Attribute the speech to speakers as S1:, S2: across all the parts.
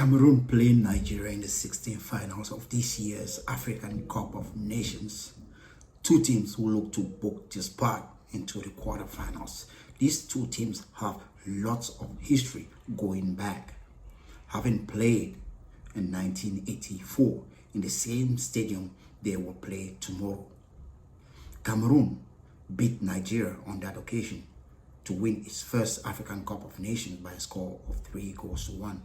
S1: Cameroon playing Nigeria in the 16th finals of this year's African Cup of Nations. Two teams who look to book their spot into the quarterfinals. These two teams have lots of history going back, having played in 1984 in the same stadium they will play tomorrow. Cameroon beat Nigeria on that occasion to win its first African Cup of Nations by a score of 3-1.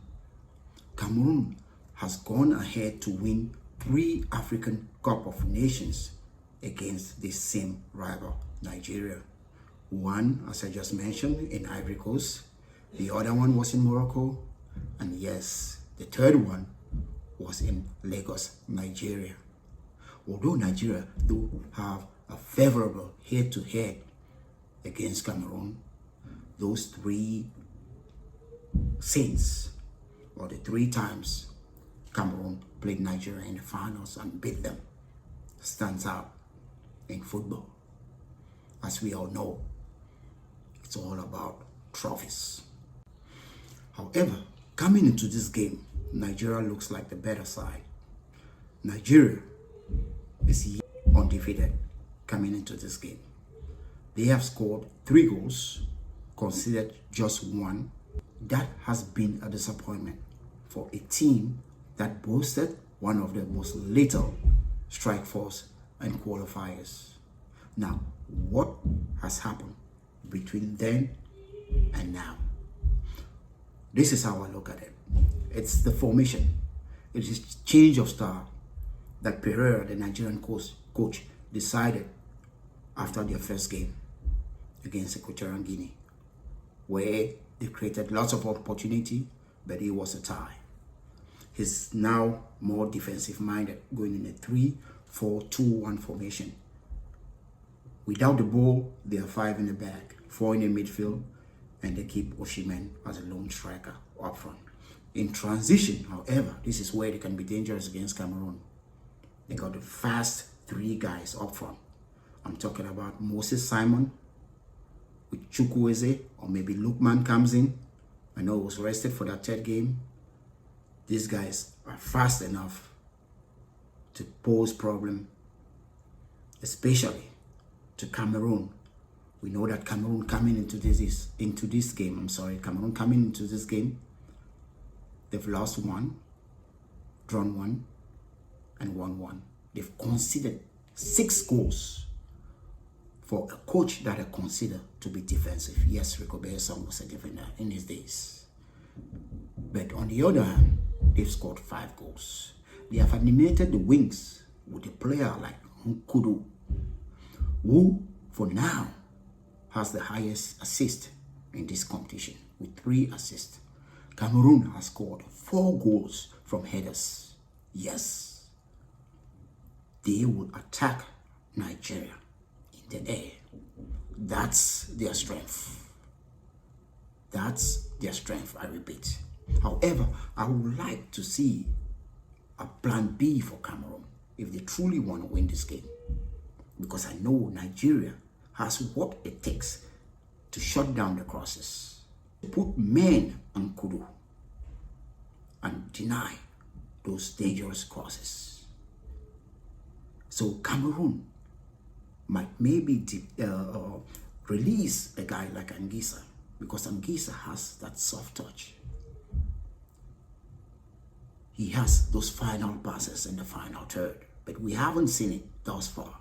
S1: Cameroon has gone ahead to win 3 African Cup of Nations against the same rival, Nigeria. One, as I just mentioned, in Ivory Coast. The other one was in Morocco. And yes, the third one was in Lagos, Nigeria. Although Nigeria do have a favorable head-to-head against Cameroon, those 3 saints, or the 3 times Cameroon played Nigeria in the finals and beat them, stands out in football. As we all know, it's all about trophies. However, coming into this game, Nigeria looks like the better side. Nigeria is undefeated coming into this game. They have scored 3 goals, conceded just 1. That has been a disappointment for a team that boasted one of the most lethal strike force and qualifiers. Now, what has happened between then and now? This is how I look at it. It's the formation. It is change of style that Pereira, the Nigerian coach, decided after their first game against Equatorial Guinea, where they created lots of opportunity, but it was a tie. He's now more defensive minded, going in a 3-4-2-1 formation. Without the ball, there are 5 in the back, 4 in the midfield, and they keep Osimhen as a lone striker up front. In transition, however, this is where they can be dangerous against Cameroon. They got the fast 3 guys up front. I'm talking about Moses Simon with Chukwueze, or maybe Lookman comes in. I know he was rested for that 3rd game. These guys are fast enough to pose problem, especially to Cameroon. We know that Cameroon coming into this game, they've lost 1, drawn 1, and won 1. They've conceded 6 goals for a coach that I consider to be defensive. Yes, Rico was a defender in his days. But on the other hand, they've scored 5 goals. They have animated the wings with a player like Nkudu, who for now has the highest assist in this competition with 3 assists. Cameroon has scored 4 goals from headers. Yes, they will attack Nigeria in the air. That's their strength. That's their strength, I repeat. However, I would like to see a plan B for Cameroon if they truly want to win this game. Because I know Nigeria has what it takes to shut down the crosses, to put men on Kudu and deny those dangerous crosses. So Cameroon might maybe release a guy like Anguissa, because Anguissa has that soft touch. He has those final passes in the final third, but we haven't seen it thus far.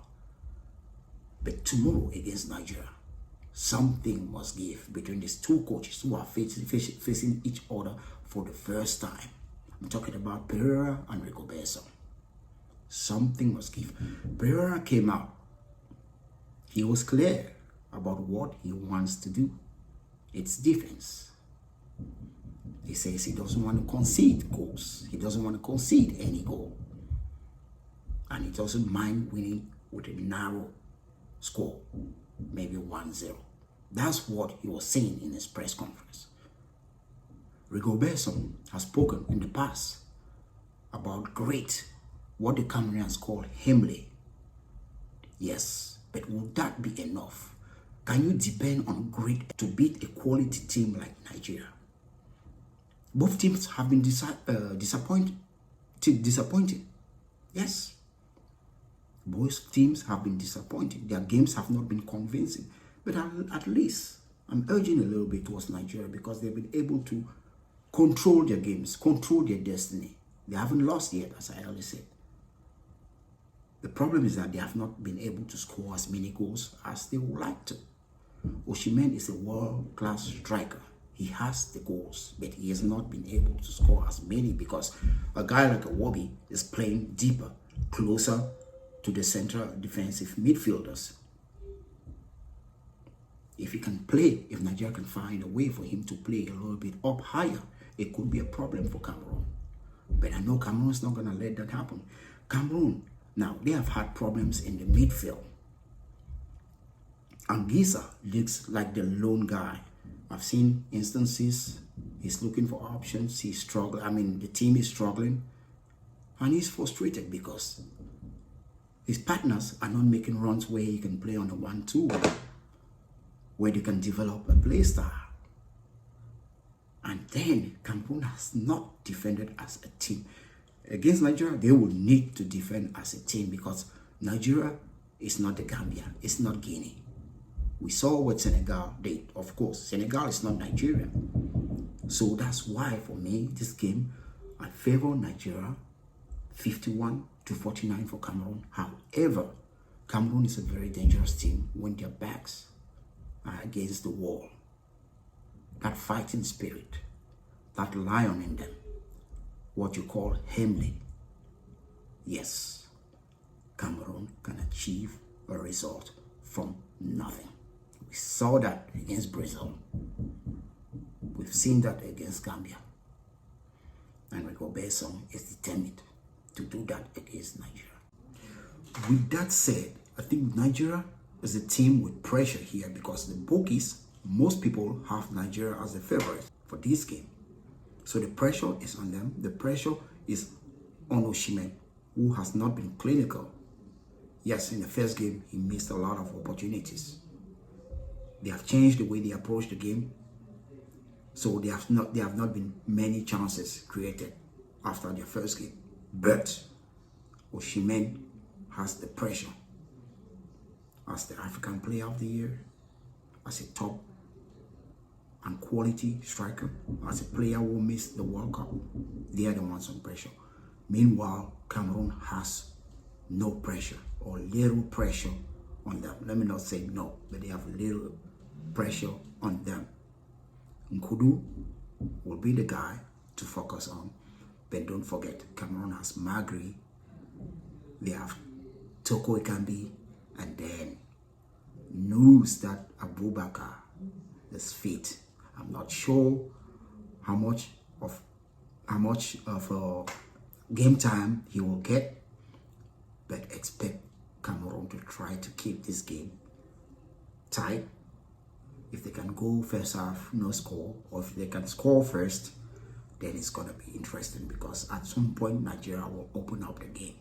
S1: But tomorrow against Nigeria, something must give between these 2 coaches who are facing each other for the first time. I'm talking about Pereira and Rico. Something must give. Pereira came out. He was clear about what he wants to do. It's defense. He says he doesn't want to concede goals. He doesn't want to concede any goal. And he doesn't mind winning with a narrow score, maybe 1-0. That's what he was saying in his press conference. Rigoberto has spoken in the past about what the Cameroonians call Hemley. Yes, but would that be enough? Can you depend on great to beat a quality team like Nigeria? Both teams have been disappointing. Yes. Both teams have been disappointing. Their games have not been convincing. But at least I'm urging a little bit towards Nigeria because they've been able to control their games, control their destiny. They haven't lost yet, as I earlier said. The problem is that they have not been able to score as many goals as they would like to. Osimhen is a world-class striker. He has the goals, but he has not been able to score as many because a guy like Iwobi is playing deeper, closer to the central defensive midfielders. If he can play, if Nigeria can find a way for him to play a little bit up higher, it could be a problem for Cameroon. But I know Cameroon is not going to let that happen. Cameroon, now, they have had problems in the midfield. Anguissa looks like the lone guy. I've seen instances, he's looking for options, he's struggling. I mean, the team is struggling. And he's frustrated because his partners are not making runs where he can play on a 1-2, where they can develop a play style. And then Cameroon has not defended as a team. Against Nigeria, they will need to defend as a team because Nigeria is not the Gambia, it's not Guinea. We saw what Senegal did. Of course, Senegal is not Nigeria. So that's why, for me, this game, I favor Nigeria 51-49 for Cameroon. However, Cameroon is a very dangerous team when their backs are against the wall. That fighting spirit, that lion in them, what you call Hamlet. Yes, Cameroon can achieve a result from nothing. We saw that against Brazil. We've seen that against Gambia. And Rico Besson is determined to do that against Nigeria. With that said, I think Nigeria is a team with pressure here because the bookies, most people have Nigeria as the favorite for this game. So the pressure is on them. The pressure is on Osimhen, who has not been clinical. Yes, in the first game, he missed a lot of opportunities. They have changed the way they approach the game. So there have not been many chances created after their first game. But Osimhen has the pressure as the African Player of the Year, as a top and quality striker, as a player who missed the World Cup. They are the ones on pressure. Meanwhile, Cameroon has no pressure or little pressure on them. Let me not say no, but they have little pressure on them. Nkudu will be the guy to focus on. But don't forget, Cameroon has Magri, they have Toko Ekambi, and then news that Abubakar is fit. I'm not sure how much of game time he will get, but expect Cameroon to try to keep this game tight. If they can go first half, no score, or if they can score first, then it's going to be interesting because at some point Nigeria will open up the game.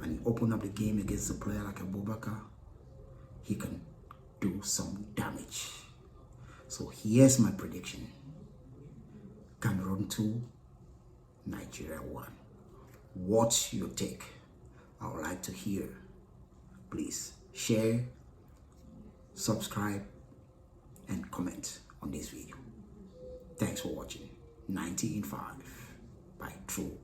S1: And open up the game against a player like Abubakar, he can do some damage. So here's my prediction. Cameroon 2, Nigeria 1. What's your take? I would like to hear. Please share, subscribe, and comment on this video. Thanks for watching. 90 in 5 by True.